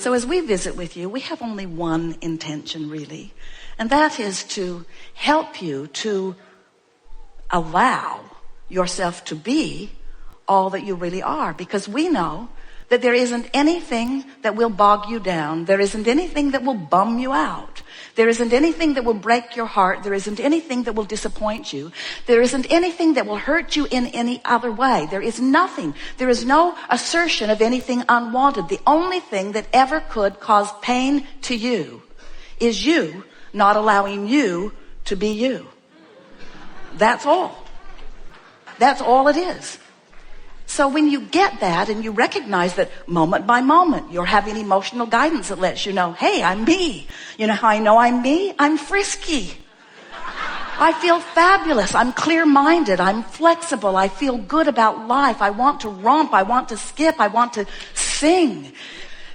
So as we visit with you, we have only one intention really, and that is to help you to allow yourself to be all that you really are, because we know that there isn't anything that will bog you down. There isn't anything that will bum you out. There isn't anything that will break your heart. There isn't anything that will disappoint you. There isn't anything that will hurt you in any other way. There is nothing. There is no assertion of anything unwanted. The only thing that ever could cause pain to you is you not allowing you to be you. That's all. That's all it is. So when you get that and you recognize that moment by moment you're having emotional guidance that lets you know, hey, I'm me. You know how I know I'm me? I'm frisky. I feel fabulous. I'm clear-minded. I'm flexible. I feel good about life. I want to romp. I want to skip. I want to sing.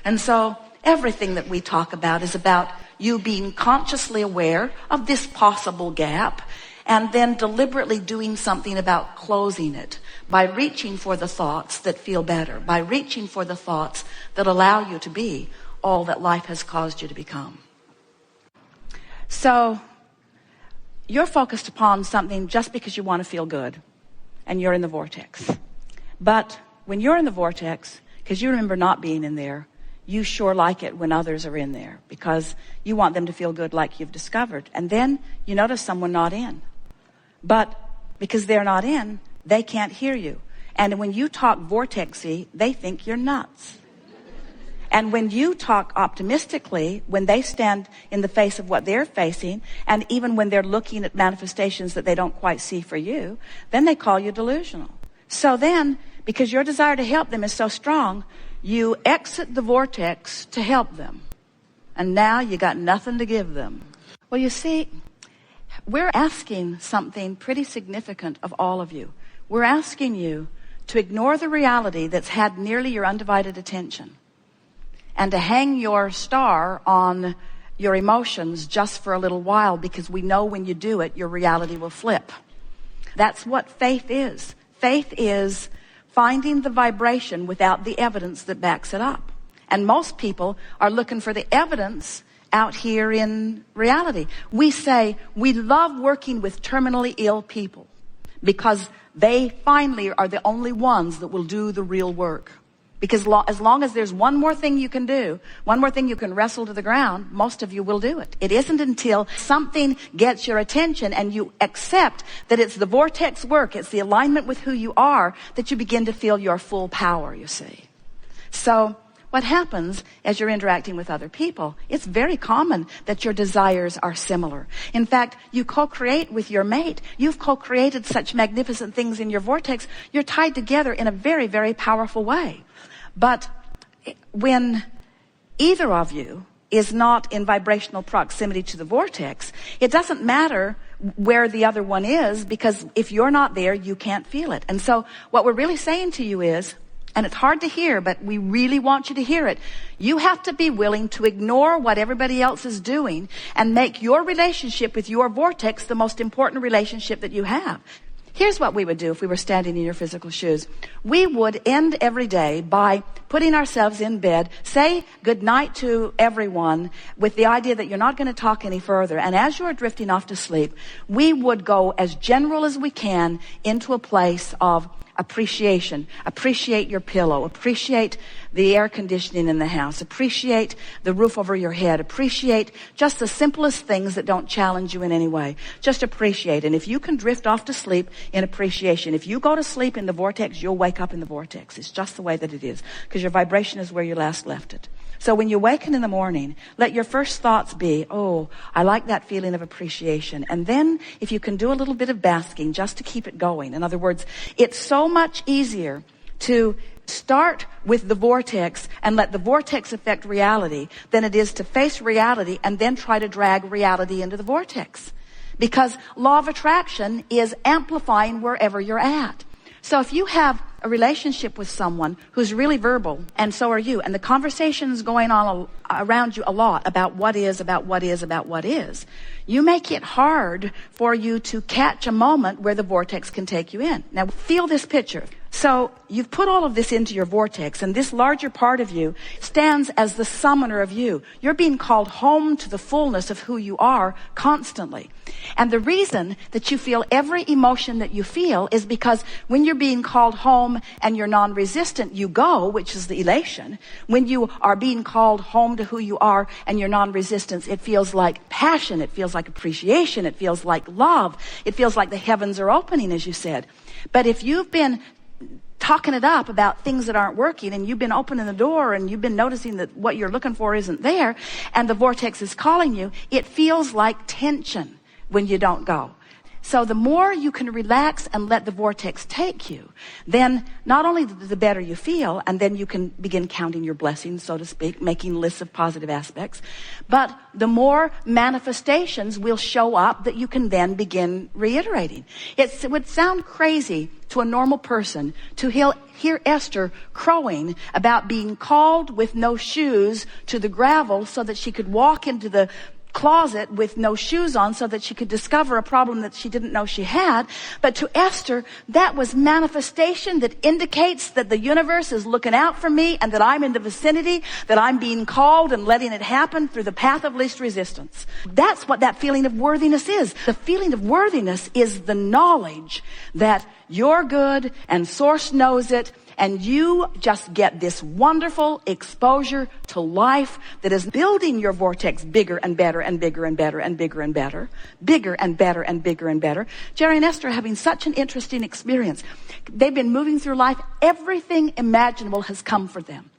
And so everything that we talk about is about you being consciously aware of this possible gap and then deliberately doing something about closing it by reaching for the thoughts that feel better, by reaching for the thoughts that allow you to be all that life has caused you to become. So you're focused upon something just because you want to feel good, and you're in the vortex. But when you're in the vortex, because you remember not being in there, you sure like it when others are in there because you want them to feel good like you've discovered. And then you notice someone not in. But because they're not in, they can't hear you. And when you talk vortexy, they think you're nuts. And when you talk optimistically, when they stand in the face of what they're facing, and even when they're looking at manifestations that they don't quite see for you, then they call you delusional. So then, because your desire to help them is so strong, you exit the vortex to help them. And now you got nothing to give them. Well, you see, we're asking something pretty significant of all of you. We're asking you to ignore the reality that's had nearly your undivided attention and to hang your star on your emotions just for a little while, because we know when you do it, your reality will flip. That's what faith is. Faith is finding the vibration without the evidence that backs it up. And most people are looking for the evidence out here in reality. We say we love working with terminally ill people because they finally are the only ones that will do the real work. Because as long as there's one more thing you can do, one more thing you can wrestle to the ground, most of you will do it. It isn't until something gets your attention and you accept that it's the vortex work, it's the alignment with who you are, that you begin to feel your full power, you see. So what happens as you're interacting with other people, it's very common that your desires are similar. In fact, you co-create with your mate. You've co-created such magnificent things in your vortex. You're tied together in a very, very powerful way. But when either of you is not in vibrational proximity to the vortex, it doesn't matter where the other one is, because if you're not there, you can't feel it. And so what we're really saying to you is, and it's hard to hear, but we really want you to hear it. You have to be willing to ignore what everybody else is doing and make your relationship with your vortex the most important relationship that you have. Here's what we would do if we were standing in your physical shoes. We would end every day by putting ourselves in bed, say goodnight to everyone with the idea that you're not going to talk any further. And as you're drifting off to sleep, we would go as general as we can into a place of appreciation. Appreciate your pillow. Appreciate the air conditioning in the house. Appreciate the roof over your head. Appreciate just the simplest things that don't challenge you in any way. Just appreciate. And if you can drift off to sleep in appreciation, if you go to sleep in the vortex, you'll wake up in the vortex. It's just the way that it is, because your vibration is where you last left it. So when you awaken in the morning, let your first thoughts be, oh, I like that feeling of appreciation. And then if you can do a little bit of basking just to keep it going. In other words, it's so much easier to start with the vortex and let the vortex affect reality than it is to face reality and then try to drag reality into the vortex. Because law of attraction is amplifying wherever you're at. So if you have a relationship with someone who's really verbal, and so are you, and the conversation is going on around you a lot about what is, you make it hard for you to catch a moment where the vortex can take you in. Now feel this picture. So you've put all of this into your vortex, and this larger part of you stands as the summoner of you. You're being called home to the fullness of who you are constantly. And the reason that you feel every emotion that you feel is because when you're being called home and you're non-resistant, you go, which is the elation. When you are being called home to who you are and you're non-resistance, it feels like passion, it feels like appreciation, it feels like love, it feels like the heavens are opening, as you said. But if you've been talking it up about things that aren't working, and you've been opening the door and you've been noticing that what you're looking for isn't there, and the vortex is calling you, it feels like tension when you don't go. So the more you can relax and let the vortex take you, then not only the better you feel, and then you can begin counting your blessings, so to speak, making lists of positive aspects, but the more manifestations will show up that you can then begin reiterating. It would sound crazy to a normal person to hear Esther crowing about being called with no shoes to the gravel so that she could walk into the closet with no shoes on so that she could discover a problem that she didn't know she had. But to Esther, that was manifestation that indicates that the universe is looking out for me and that I'm in the vicinity, that I'm being called and letting it happen through the path of least resistance. That's what that feeling of worthiness is. The feeling of worthiness is the knowledge that you're good and Source knows it, and you just get this wonderful exposure to life that is building your vortex bigger and better and bigger and better and bigger and better, bigger and better and bigger and better. Jerry and Esther are having such an interesting experience. They've been moving through life. Everything imaginable has come for them.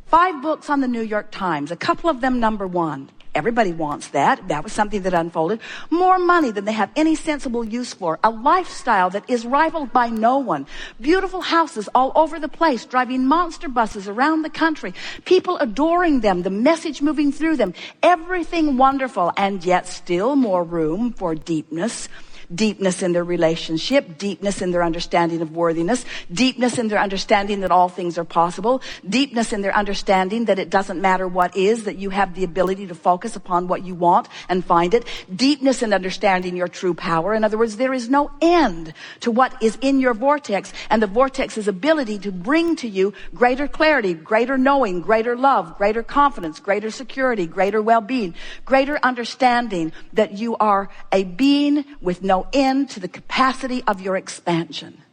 5 books on the New York Times, a couple of them #1. Everybody wants that. That was something that unfolded. More money than they have any sensible use for. A lifestyle that is rivaled by no one. Beautiful houses all over the place. Driving monster buses around the country. People adoring them. The message moving through them. Everything wonderful. And yet still more room for deepness. Deepness in their relationship, deepness in their understanding of worthiness, deepness in their understanding that all things are possible, deepness in their understanding that it doesn't matter what is, that you have the ability to focus upon what you want and find it, deepness in understanding your true power. In other words, there is no end to what is in your vortex, and the vortex's ability to bring to you greater clarity, greater knowing, greater love, greater confidence, greater security, greater well-being, greater understanding that you are a being with no end to the capacity of your expansion.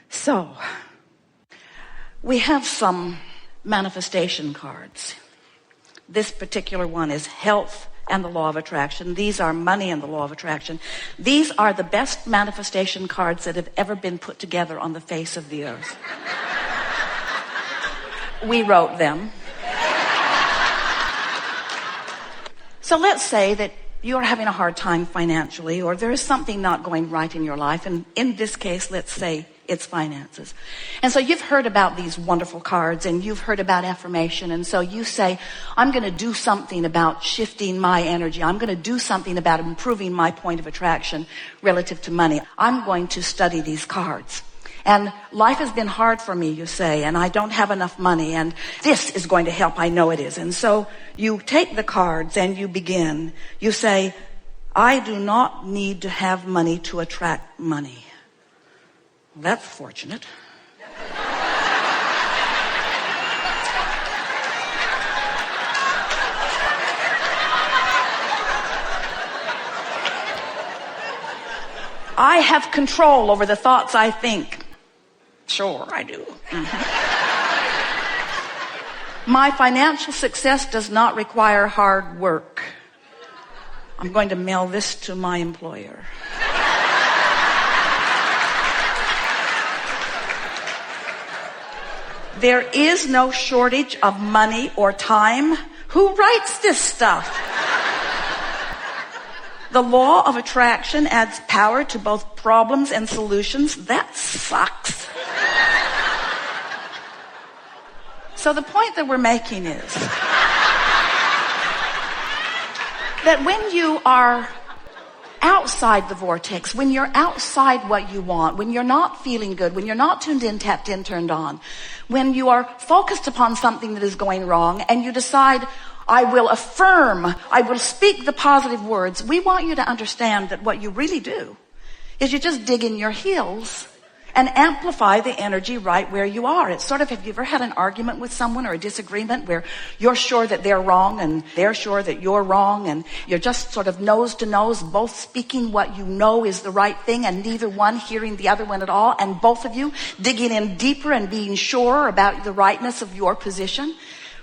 So, we have some manifestation cards. This particular one is health and the law of attraction. These are money and the law of attraction. These are the best manifestation cards that have ever been put together on the face of the earth. We wrote them. So let's say that you're having a hard time financially, or there is something not going right in your life. And in this case, let's say it's finances. And so you've heard about these wonderful cards, and you've heard about affirmation. And so you say, I'm going to do something about shifting my energy. I'm going to do something about improving my point of attraction relative to money. I'm going to study these cards. And life has been hard for me, you say, and I don't have enough money, and this is going to help. I know it is. And so you take the cards and you begin. You say, I do not need to have money to attract money. Well, that's fortunate. I have control over the thoughts I think. Sure, I do. My financial success does not require hard work. I'm going to mail this to my employer. There is no shortage of money or time. Who writes this stuff? The law of attraction adds power to both problems and solutions. That sucks. So the point that we're making is that when you are outside the vortex, when you're outside what you want, when you're not feeling good, when you're not tuned in, tapped in, turned on, when you are focused upon something that is going wrong and you decide, I will affirm, I will speak the positive words, we want you to understand that what you really do is you just dig in your heels and amplify the energy right where you are. It's sort of, have you ever had an argument with someone or a disagreement where you're sure that they're wrong and they're sure that you're wrong, and you're just sort of nose to nose, both speaking what you know is the right thing and neither one hearing the other one at all, and both of you digging in deeper and being sure about the rightness of your position?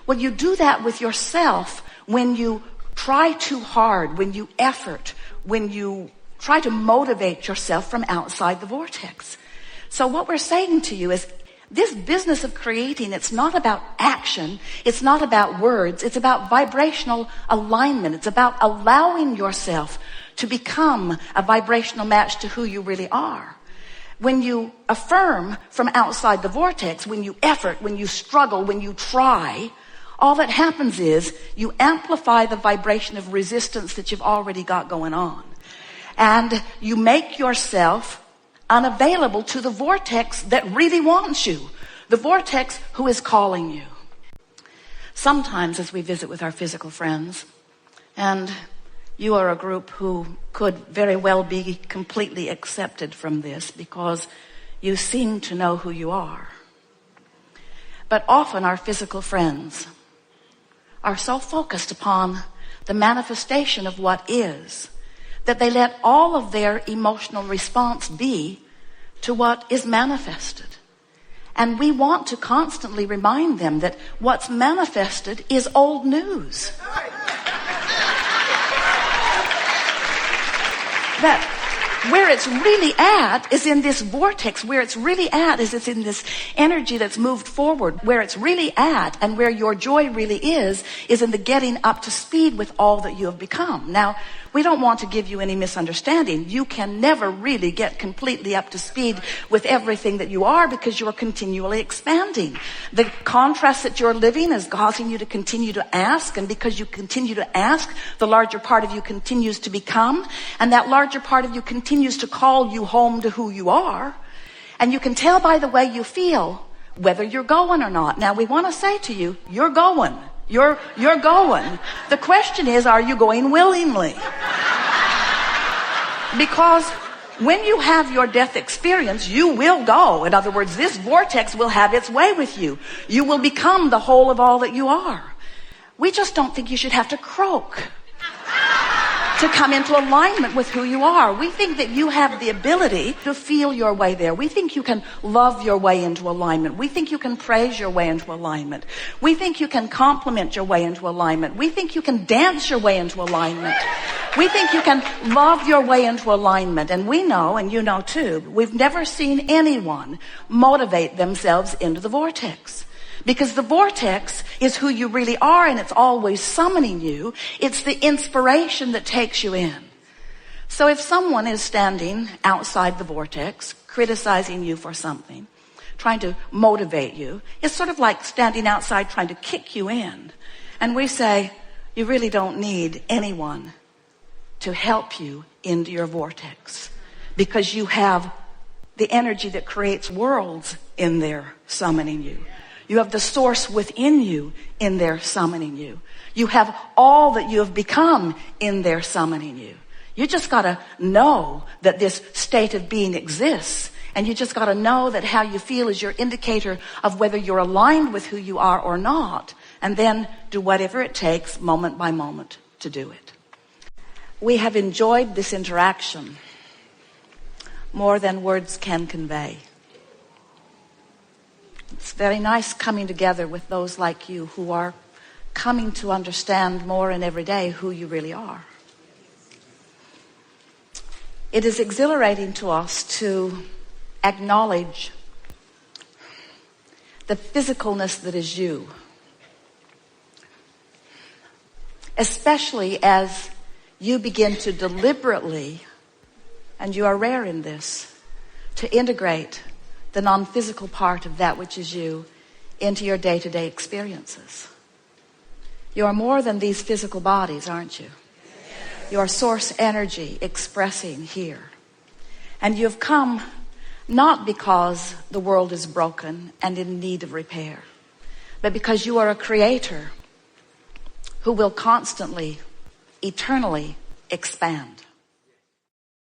Well, you do that with yourself when you try too hard, when you effort, when you try to motivate yourself from outside the vortex. So what we're saying to you is, this business of creating, it's not about action, it's not about words, it's about vibrational alignment. It's about allowing yourself to become a vibrational match to who you really are. When you affirm from outside the vortex, when you effort, when you struggle, when you try, all that happens is you amplify the vibration of resistance that you've already got going on. And you make yourself unavailable to the vortex that really wants you, the vortex who is calling you. Sometimes as we visit with our physical friends, and you are a group who could very well be completely accepted from this because you seem to know who you are. But often our physical friends are so focused upon the manifestation of what is, that they let all of their emotional response be to what is manifested. And we want to constantly remind them that what's manifested is old news. That where it's really at is in this vortex. Where it's really at is it's in this energy that's moved forward. Where it's really at and where your joy really is in the getting up to speed with all that you have become. Now, we don't want to give you any misunderstanding. You can never really get completely up to speed with everything that you are because you are continually expanding. The contrast that you're living is causing you to continue to ask, and because you continue to ask, the larger part of you continues to become, and that larger part of you continues to call you home to who you are. And you can tell by the way you feel whether you're going or not. Now, we want to say to you, you're going. You're going. The question is, are you going willingly? Because when you have your death experience, you will go. In other words, this vortex will have its way with you. You will become the whole of all that you are. We just don't think you should have to croak to come into alignment with who you are. We think that you have the ability to feel your way there. We think you can love your way into alignment. We think you can praise your way into alignment. We think you can compliment your way into alignment. We think you can dance your way into alignment. We think you can love your way into alignment. And we know, and you know too, we've never seen anyone motivate themselves into the vortex. Because the vortex is who you really are, and it's always summoning you. It's the inspiration that takes you in. So if someone is standing outside the vortex, criticizing you for something, trying to motivate you, it's sort of like standing outside trying to kick you in. And we say, you really don't need anyone to help you into your vortex, because you have the energy that creates worlds in there summoning you. You have the source within you in there summoning you. You have all that you have become in there summoning you. You just got to know that this state of being exists. And you just got to know that how you feel is your indicator of whether you're aligned with who you are or not. And then do whatever it takes moment by moment to do it. We have enjoyed this interaction more than words can convey. It's very nice coming together with those like you who are coming to understand more and every day who you really are. It is exhilarating to us to acknowledge the physicalness that is you, especially as you begin to deliberately, and you are rare in this, to integrate the non-physical part of that which is you into your day-to-day experiences. You are more than these physical bodies, aren't you? You are source energy expressing here. And you've come not because the world is broken and in need of repair, but because you are a creator who will constantly, eternally expand.